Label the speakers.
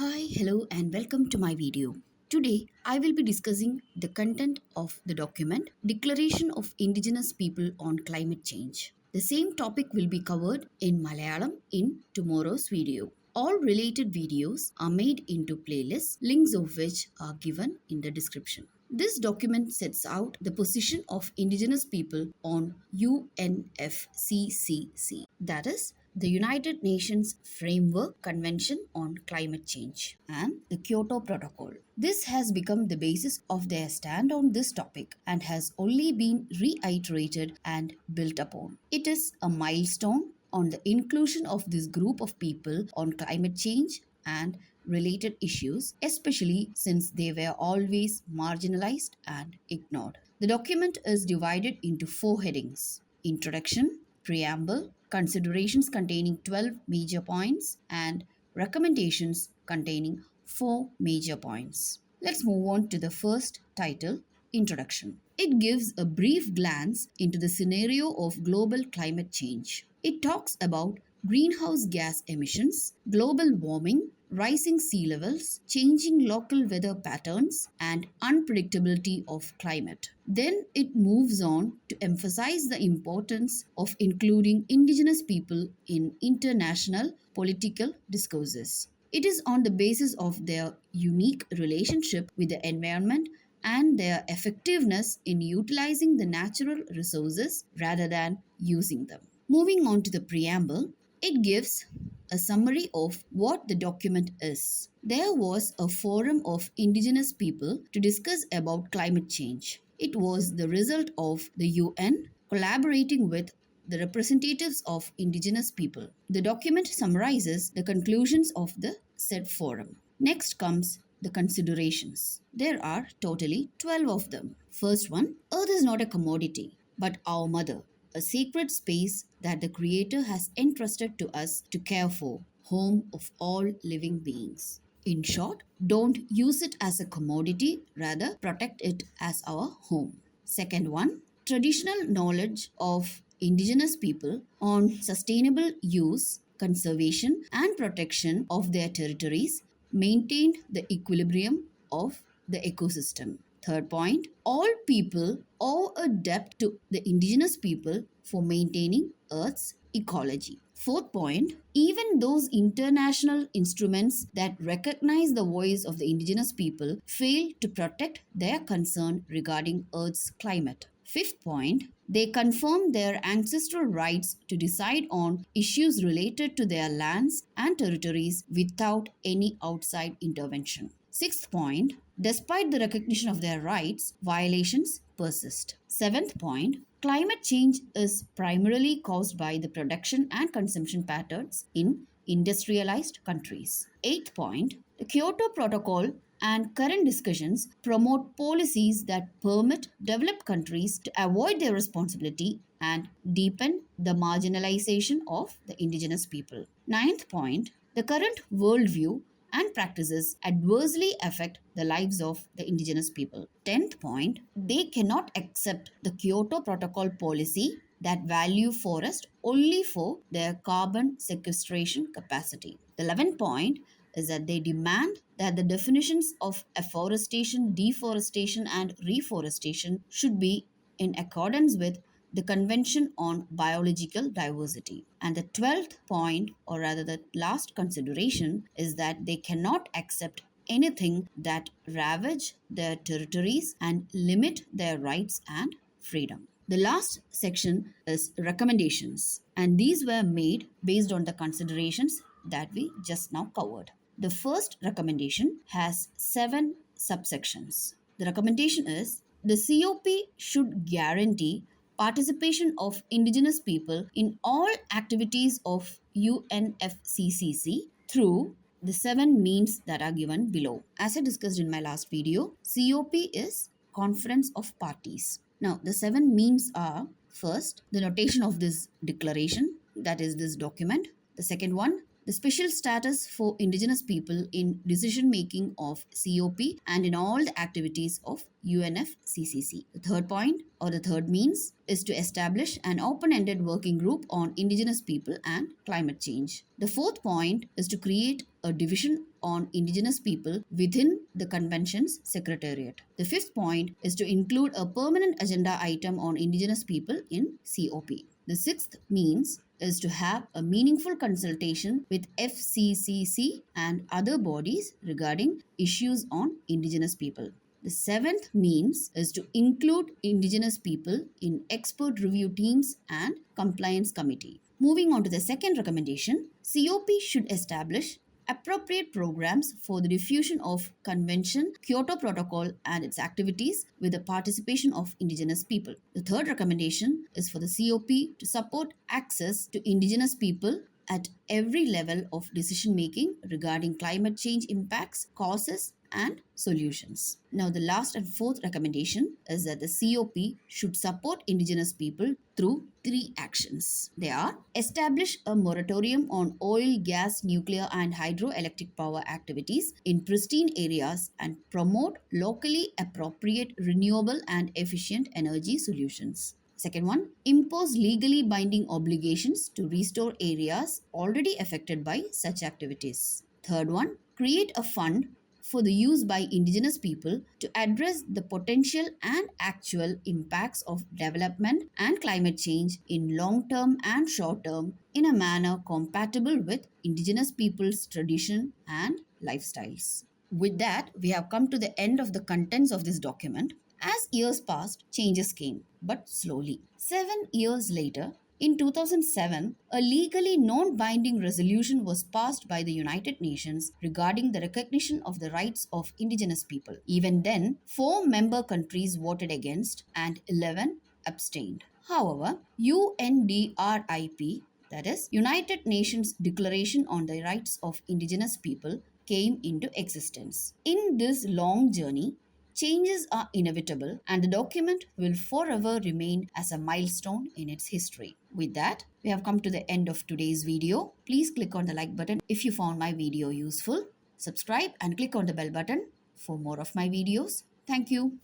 Speaker 1: Hi, hello, and welcome to my video. Today, I will be discussing the content of the document Declaration of Indigenous People on Climate Change. The same topic will be covered in Malayalam in tomorrow's video. All related videos are made into playlists, links of which are given in the description. This document sets out the position of indigenous people on UNFCCC, that is, the United Nations Framework Convention on Climate Change, and the Kyoto Protocol. This has become the basis of their stand on this topic and has only been reiterated and built upon. It is a milestone on the inclusion of this group of people on climate change and related issues, especially since they were always marginalized and ignored. The document is divided into four headings: Introduction, Preamble, Considerations containing 12 major points, and Recommendations containing 4 major points. Let's move on to the first title, Introduction. It gives a brief glance into the scenario of global climate change. It talks about greenhouse gas emissions, global warming, rising sea levels, changing local weather patterns, and unpredictability of climate. Then it moves on to emphasize the importance of including indigenous people in international political discourses. It is on the basis of their unique relationship with the environment and their effectiveness in utilizing the natural resources rather than using them. Moving on to the preamble, it gives a summary of what the document is. There was a forum of indigenous people to discuss about climate change. It was the result of the UN collaborating with the representatives of indigenous people. The document summarizes the conclusions of the said forum. Next comes the considerations. There are totally 12 of them. First one, Earth is not a commodity, but our mother, a sacred space that the Creator has entrusted to us to care for, home of all living beings. In short, don't use it as a commodity, rather protect it as our home. Second one, traditional knowledge of indigenous people on sustainable use, conservation, and protection of their territories maintained the equilibrium of the ecosystem. Third point, all people owe a debt to the indigenous people for maintaining Earth's ecology. Fourth point, even those international instruments that recognize the voice of the indigenous people fail to protect their concern regarding Earth's climate. Fifth point, they confirm their ancestral rights to decide on issues related to their lands and territories without any outside intervention. Sixth point, despite the recognition of their rights, violations persist. Seventh point, climate change is primarily caused by the production and consumption patterns in industrialized countries. Eighth point, the Kyoto Protocol and current discussions promote policies that permit developed countries to avoid their responsibility and deepen the marginalization of the indigenous people. Ninth point, the current worldview and practices adversely affect the lives of the indigenous people. 10th point, they cannot accept the Kyoto Protocol policy that value forest only for their carbon sequestration capacity. The 11th point is that they demand that the definitions of afforestation, deforestation, and reforestation should be in accordance with the Convention on Biological Diversity. And the 12th point, or rather the last consideration, is that they cannot accept anything that ravage their territories and limit their rights and freedom. The last section is recommendations, and these were made based on the considerations that we just now covered. The first recommendation has 7 subsections. The recommendation is the COP should guarantee participation of indigenous people in all activities of UNFCCC through the 7 means that are given below. As I discussed in my last video, COP is Conference of Parties. Now, the 7 means are: first, the notation of this declaration, that is this document. The second one, the special status for indigenous people in decision making of COP and in all the activities of UNFCCC. The third point or the third means is to establish an open-ended working group on indigenous people and climate change. The fourth point is to create a division on indigenous people within the convention's secretariat. The fifth point is to include a permanent agenda item on indigenous people in COP. The sixth means is to have a meaningful consultation with FCCC and other bodies regarding issues on indigenous people. The seventh means is to include indigenous people in expert review teams and compliance committee. Moving on to the second recommendation, COP should establish appropriate programs for the diffusion of Convention, Kyoto Protocol and its activities with the participation of indigenous people. The third recommendation is for the COP to support access to indigenous people at every level of decision making regarding climate change impacts, causes, and solutions. Now, the last and fourth recommendation is that the COP should support indigenous people through three actions. They are establish a moratorium on oil, gas, nuclear, and hydroelectric power activities in pristine areas and promote locally appropriate renewable and efficient energy solutions. Second one, impose legally binding obligations to restore areas already affected by such activities. Third one, create a fund for the use by indigenous people to address the potential and actual impacts of development and climate change in long term and short term in a manner compatible with indigenous people's tradition and lifestyles. With that, we have come to the end of the contents of this document. As years passed, changes came, but slowly. 7 years later, in 2007, a legally non-binding resolution was passed by the United Nations regarding the recognition of the rights of indigenous people. Even then, 4 member countries voted against and 11 abstained. However, UNDRIP, that is, United Nations Declaration on the Rights of Indigenous People, came into existence. In this long journey, changes are inevitable and the document will forever remain as a milestone in its history. With that, we have come to the end of today's video. Please click on the like button if you found my video useful. Subscribe and click on the bell button for more of my videos. Thank you.